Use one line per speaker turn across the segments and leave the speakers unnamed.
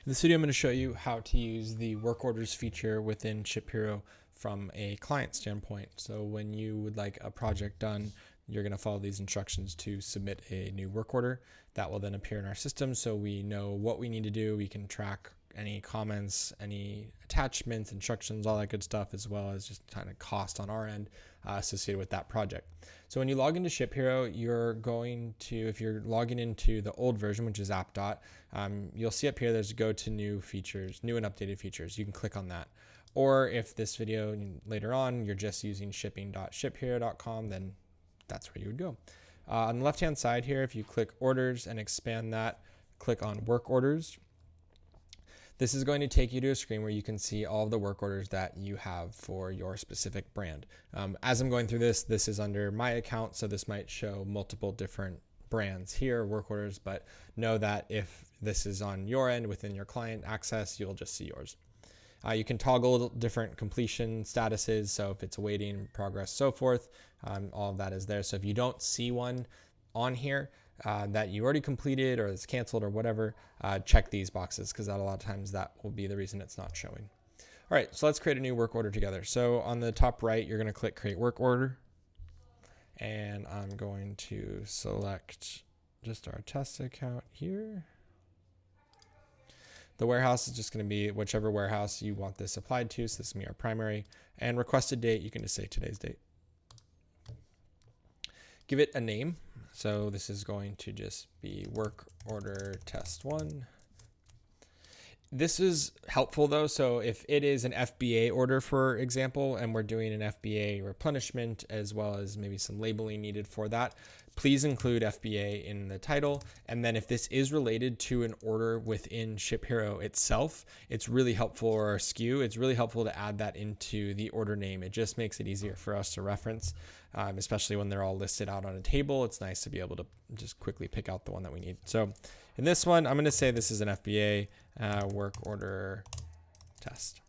In this video, I'm going to show you how to use the work orders feature within ShipHero from a client standpoint. So when you would like a project done, you're going to follow these instructions to submit a new work order. That will then appear in our system so we know what we need to do. We can track any comments, any attachments, instructions, all that good stuff, as well as just kind of cost on our end associated with that project. So when you log into ShipHero, you're going to, if you're logging into the old version, which is app., you'll see up here there's go to new features, new and updated features. You can click on that. Or if this video later on, you're just using shipping.shiphero.com, then that's where you would go. On the left-hand side here, if you click orders and expand that, click on work orders. This is going to take you to a screen where you can see all of the work orders that you have for your specific brand. As I'm going through this is under my account, so this might show multiple different brands here, work orders, but know that if this is on your end within your client access, you'll just see yours. You can toggle different completion statuses, so if it's awaiting, progress, so forth, all of that is there. So if you don't see one on here that you already completed or it's canceled or whatever, check these boxes because that a lot of times that will be the reason it's not showing. All right, so let's create a new work order together. So on the top right, you're going to click create work order. And I'm going to select just our test account here. The warehouse is just going to be whichever warehouse you want this applied to. So this is going to be our primary. And requested date, you can just say today's date. Give it a name. So this is going to just be work order test 1. This is helpful though. So if it is an FBA order, for example, and we're doing an FBA replenishment as well as maybe some labeling needed for that, please include FBA in the title. And then if this is related to an order within ShipHero itself, it's really helpful, or a SKU, it's really helpful to add that into the order name. It just makes it easier for us to reference, especially when they're all listed out on a table. It's nice to be able to just quickly pick out the one that we need. So in this one, I'm going to say this is an FBA work order test.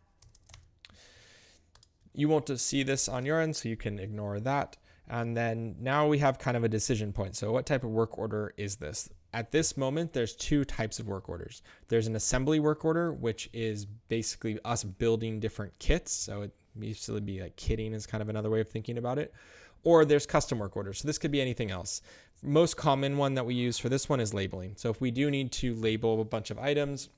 You won't see this on your end, so you can ignore that. And then now we have kind of a decision point. So what type of work order is this? At this moment, there's two types of work orders. There's an assembly work order, which is basically us building different kits. So it used to be like kitting is kind of another way of thinking about it. Or there's custom work orders. So this could be anything else. Most common one that we use for this one is labeling. So if we do need to label a bunch of items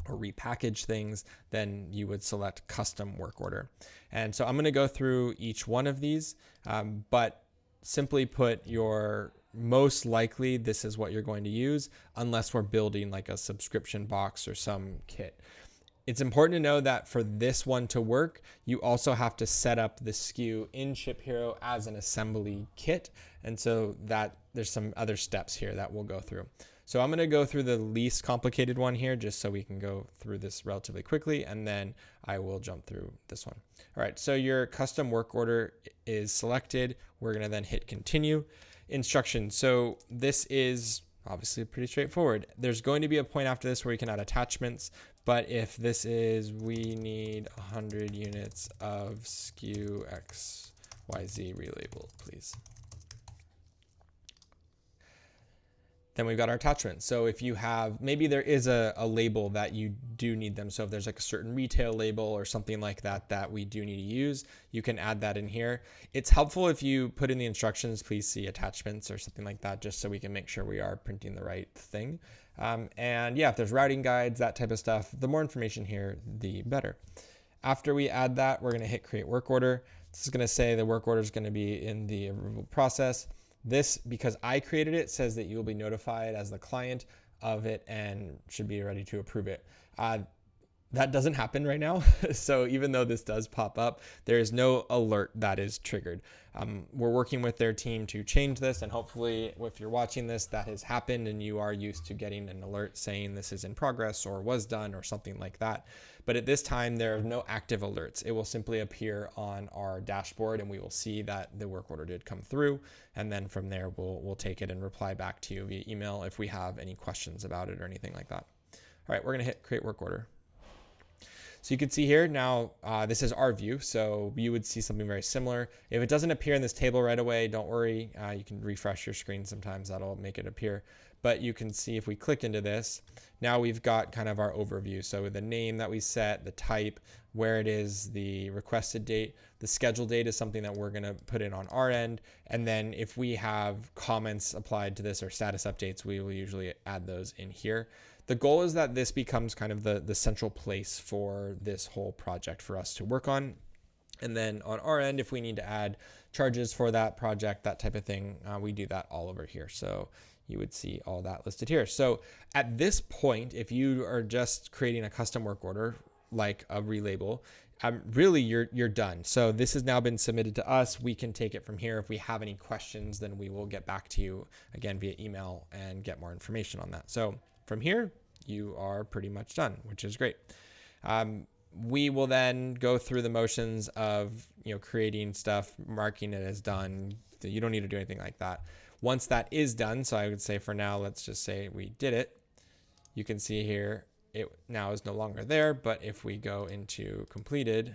or repackage things, then you would select custom work order. And so I'm going to go through each one of these, but simply put, your most likely this is what you're going to use unless we're building like a subscription box or some kit. It's important to know that for this one to work, you also have to set up the SKU in ShipHero as an assembly kit. And so that there's some other steps here that we'll go through. So I'm going to go through the least complicated one here just so we can go through this relatively quickly, and then I will jump through this one. All right, so your custom work order is selected. We're going to then hit continue. Instructions. So this is obviously pretty straightforward. There's going to be a point after this where you can add attachments, but if this is we need 100 units of SKU XYZ relabeled, please. Then we've got our attachments. So if you have, maybe there is a label that you do need them. So if there's like a certain retail label or something like that that we do need to use, you can add that in here. It's helpful if you put in the instructions, please see attachments or something like that, just so we can make sure we are printing the right thing. And yeah, if there's routing guides, that type of stuff, the more information here, the better. After we add that, we're going to hit create work order. This is going to say the work order is going to be in the approval process. This, because I created it, says that you will be notified as the client of it and should be ready to approve it. That doesn't happen right now. So even though this does pop up, there is no alert that is triggered. We're working with their team to change this, and hopefully if you're watching this, that has happened and you are used to getting an alert saying this is in progress or was done or something like that. But at this time, there are no active alerts. It will simply appear on our dashboard and we will see that the work order did come through. And then from there, we'll take it and reply back to you via email if we have any questions about it or anything like that. All right, we're gonna hit create work order. So you can see here now, this is our view. So you would see something very similar. If it doesn't appear in this table right away, don't worry. You can refresh your screen. Sometimes that'll make it appear. But you can see if we click into this, now we've got kind of our overview. So the name that we set, the type, where it is, the requested date, the scheduled date is something that we're going to put in on our end. And then if we have comments applied to this or status updates, we will usually add those in here. The goal is that this becomes kind of the central place for this whole project for us to work on. And then on our end, if we need to add charges for that project, that type of thing, we do that all over here. So you would see all that listed here. So at this point, if you are just creating a custom work order, like a relabel, really you're done. So this has now been submitted to us. We can take it from here. If we have any questions, then we will get back to you again via email and get more information on that. So from here, you are pretty much done, which is great. We will then go through the motions of creating stuff, marking it as done. You don't need to do anything like that. Once that is done, so I would say for now, let's just say we did it. You can see here, it now is no longer there, but if we go into completed,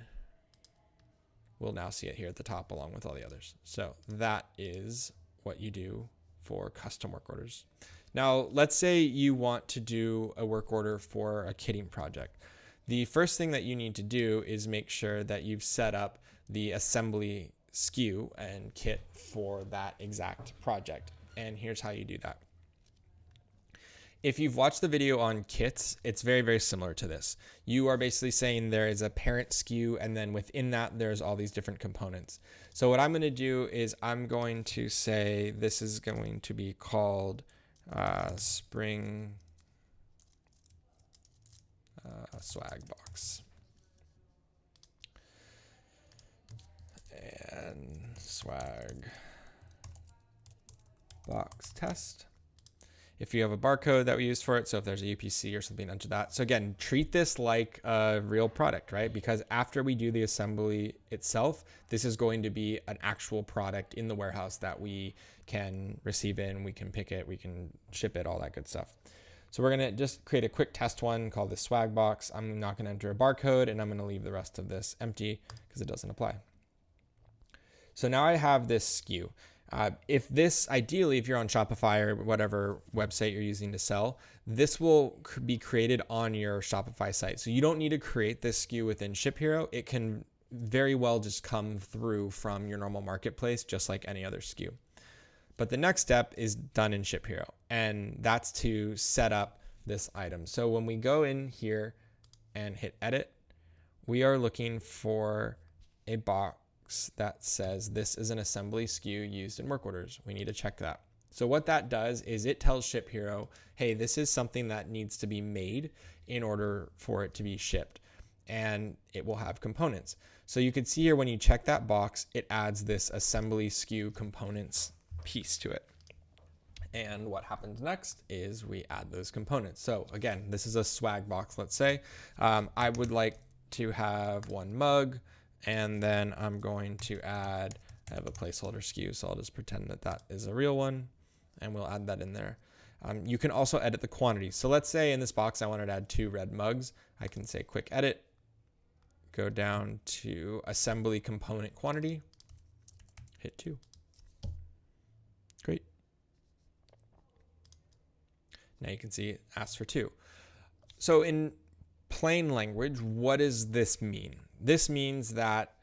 we'll now see it here at the top along with all the others. So that is what you do for custom work orders. Now, let's say you want to do a work order for a kitting project. The first thing that you need to do is make sure that you've set up the assembly SKU and kit for that exact project. And here's how you do that. If you've watched the video on kits, it's very, very similar to this. You are basically saying there is a parent SKU, and then within that, there's all these different components. So what I'm going to do is I'm going to say this is going to be called spring swag box and swag box test. If you have a barcode that we use for it, so if there's a UPC or something under that. So again, treat this like a real product, right? Because after we do the assembly itself, this is going to be an actual product in the warehouse that we can receive in, we can pick it, we can ship it, all that good stuff. So we're gonna just create a quick test one called the swag box. I'm not gonna enter a barcode, and I'm gonna leave the rest of this empty because it doesn't apply. So now I have this SKU. Ideally, if you're on Shopify or whatever website you're using to sell, this will be created on your Shopify site. So you don't need to create this SKU within ShipHero. It can very well just come through from your normal marketplace, just like any other SKU. But the next step is done in ShipHero, and that's to set up this item. So when we go in here and hit edit, we are looking for a box that says this is an assembly SKU used in work orders. We need to check that. So what that does is it tells ShipHero, hey, this is something that needs to be made in order for it to be shipped, and it will have components. So you can see here when you check that box, it adds this assembly SKU components piece to it. And what happens next is we add those components. So again, this is a swag box, let's say. I would like to have one mug, and then I'm going to add, I have a placeholder SKU, so I'll just pretend that that is a real one, and we'll add that in there. You can also edit the quantity. So let's say in this box, I wanted to add 2 red mugs. I can say quick edit, go down to assembly component quantity, hit 2. Great. Now you can see it asks for 2. So in plain language, what does this mean? This means that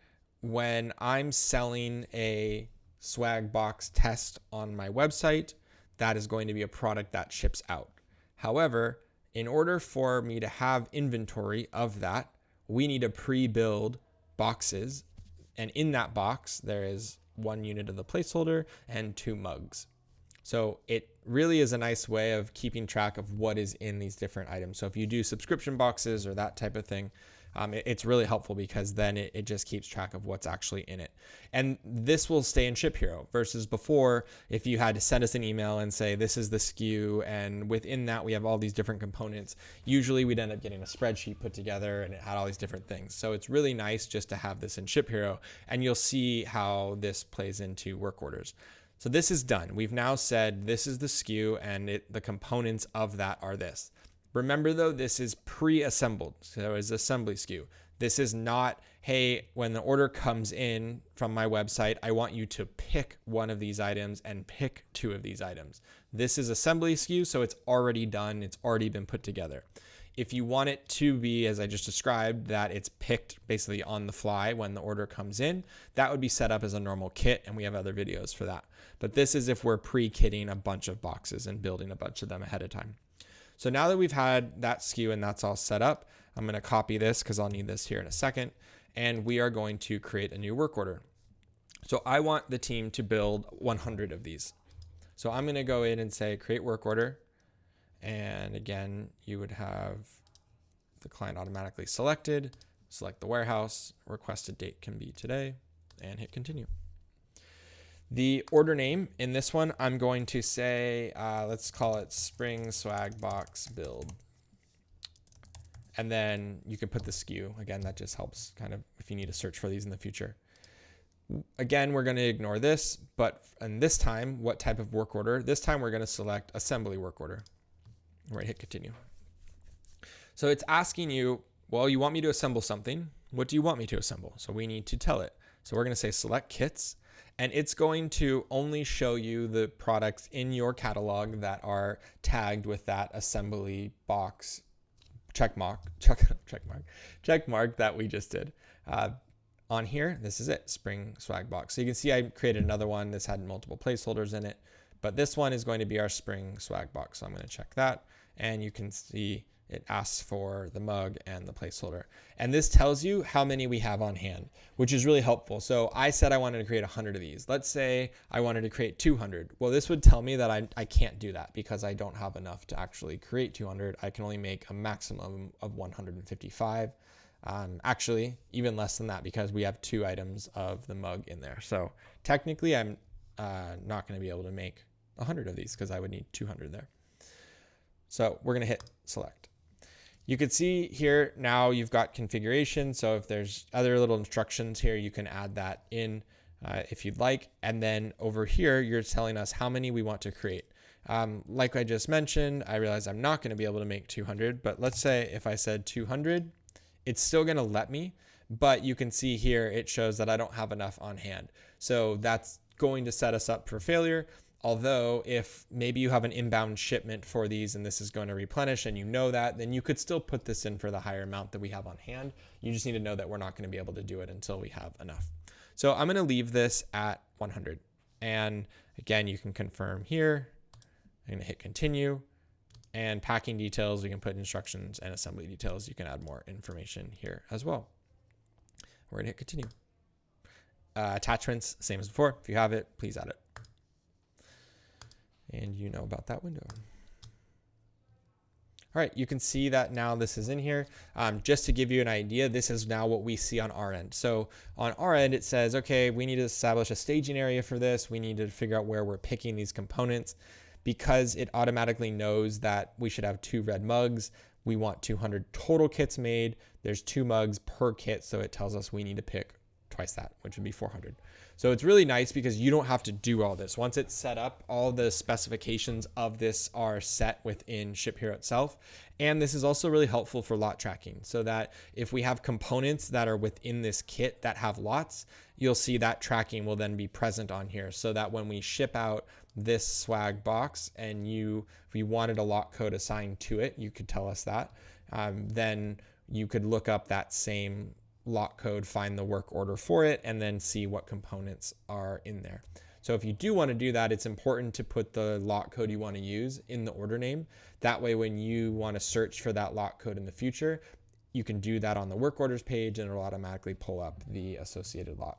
when I'm selling a swag box test on my website, that is going to be a product that ships out. However, in order for me to have inventory of that, we need to pre-build boxes. And in that box, there is 1 unit of the placeholder and 2 mugs. So it really is a nice way of keeping track of what is in these different items. So if you do subscription boxes or that type of thing, it's really helpful because then it just keeps track of what's actually in it. And this will stay in ShipHero versus before, if you had to send us an email and say, this is the SKU, and within that we have all these different components, usually we'd end up getting a spreadsheet put together and it had all these different things. So it's really nice just to have this in ShipHero, and you'll see how this plays into work orders. So this is done. We've now said this is the SKU, and the components of that are this. Remember though, this is pre-assembled, so it's assembly SKU. This is not, hey, when the order comes in from my website, I want you to pick one of these items and pick 2 of these items. This is assembly SKU, so it's already done. It's already been put together. If you want it to be, as I just described, that it's picked basically on the fly when the order comes in, that would be set up as a normal kit, and we have other videos for that. But this is if we're pre-kitting a bunch of boxes and building a bunch of them ahead of time. So now that we've had that SKU and that's all set up, I'm going to copy this because I'll need this here in a second, and we are going to create a new work order. So I want the team to build 100 of these. So I'm going to go in and say create work order. And again, you would have the client automatically selected, select the warehouse, requested date can be today, and hit continue. The order name in this one, I'm going to say, let's call it Spring Swag Box Build. And then you can put the SKU. Again, that just helps kind of if you need to search for these in the future. Again, we're going to ignore this, but and this time, what type of work order? This time we're going to select assembly work order. Right, hit continue. So it's asking you, well, you want me to assemble something. What do you want me to assemble? So we need to tell it. So we're going to say select kits, and it's going to only show you the products in your catalog that are tagged with that assembly box check mark that we just did. On here, this is it, Spring Swag Box. So you can see I created another one. This had multiple placeholders in it, but this one is going to be our Spring Swag Box. So I'm going to check that, and you can see it asks for the mug and the placeholder. And this tells you how many we have on hand, which is really helpful. So I said I wanted to create 100 of these. Let's say I wanted to create 200. Well, this would tell me that I can't do that because I don't have enough to actually create 200. I can only make a maximum of 155. Actually, even less than that because we have 2 items of the mug in there. So technically, I'm not going to be able to make 100 of these because I would need 200 there. So we're going to hit select. You can see here now you've got configuration. So if there's other little instructions here, you can add that in if you'd like. And then over here, you're telling us how many we want to create. Like I just mentioned, I realize I'm not going to be able to make 200, but let's say if I said 200, it's still going to let me, but you can see here it shows that I don't have enough on hand. So that's going to set us up for failure. Although if maybe you have an inbound shipment for these and this is going to replenish and you know that, then you could still put this in for the higher amount that we have on hand. You just need to know that we're not going to be able to do it until we have enough. So I'm going to leave this at 100. And again, you can confirm here. I'm going to hit continue. And packing details, we can put instructions, and assembly details. You can add more information here as well. We're going to hit continue. Attachments, same as before. If you have it, please add it. And you know about that window. All right, you can see that now this is in here. Just to give you an idea, this is now what we see on our end. So on our end, it says, okay, we need to establish a staging area for this. We need to figure out where we're picking these components. Because it automatically knows that we should have 2 red mugs. We want 200 total kits made. There's 2 mugs per kit, so it tells us we need to pick twice that, which would be 400. So it's really nice because you don't have to do all this. Once it's set up, all the specifications of this are set within ShipHero itself. And this is also really helpful for lot tracking so that if we have components that are within this kit that have lots, you'll see that tracking will then be present on here so that when we ship out this swag box and if you wanted a lot code assigned to it, you could tell us that. Then you could look up that same lot code, find the work order for it, and then see what components are in there. So if you do want to do that, it's important to put the lot code you want to use in the order name. That way, when you want to search for that lot code in the future, you can do that on the work orders page and it'll automatically pull up the associated lot.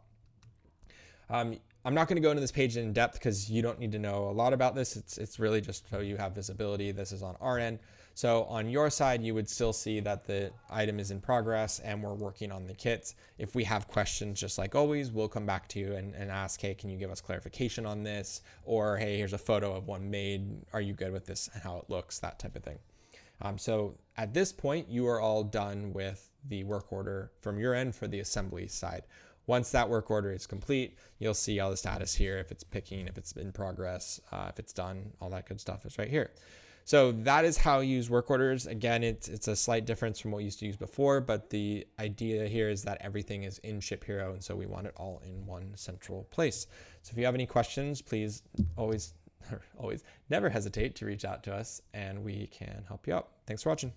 I'm not going to go into this page in depth because you don't need to know a lot about this. It's really just so you have visibility. This is on our end. So on your side, you would still see that the item is in progress and we're working on the kits. If we have questions, just like always, we'll come back to you and ask, hey, can you give us clarification on this? Or, hey, here's a photo of one made. Are you good with this and how it looks? That type of thing. So at this point, you are all done with the work order from your end for the assembly side. Once that work order is complete, you'll see all the status here, if it's picking, if it's in progress, if it's done, all that good stuff is right here. So that is how you use work orders. Again, it's a slight difference from what we used to use before, but the idea here is that everything is in ShipHero, and so we want it all in one central place. So if you have any questions, please always never hesitate to reach out to us, and we can help you out. Thanks for watching.